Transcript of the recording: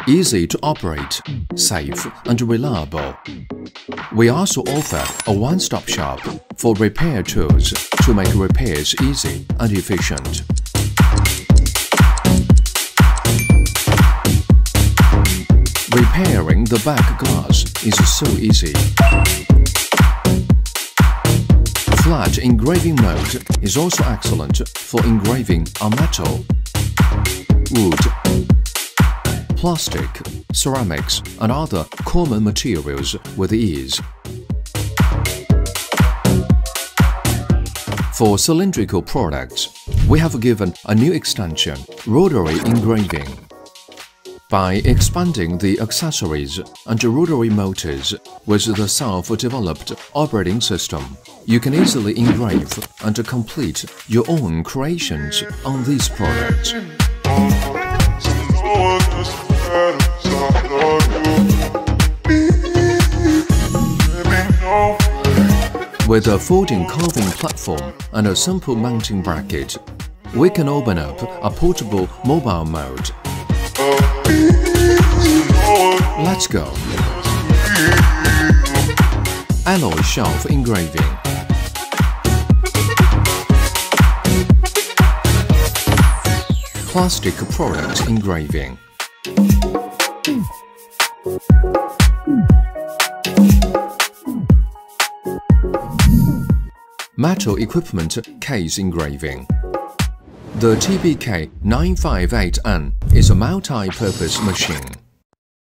easy to operate, safe and reliable. We also offer a one-stop shop for repair tools to make repairs easy and efficient. Repairing the back glass is so easy. Flat engraving mode is also excellent for engraving on metal, wood, plastic, ceramics, and other common materials with ease. For cylindrical products, we have given a new extension, rotary engraving. By expanding the accessories and rotary motors with the self-developed operating system, you can easily engrave and complete your own creations on these products. With a folding carving platform and a simple mounting bracket, we can open up a portable mobile mode. Let's go! Alloy shelf engraving. Plastic product engraving. Metal equipment case engraving. The TBK958N is a multi-purpose machine.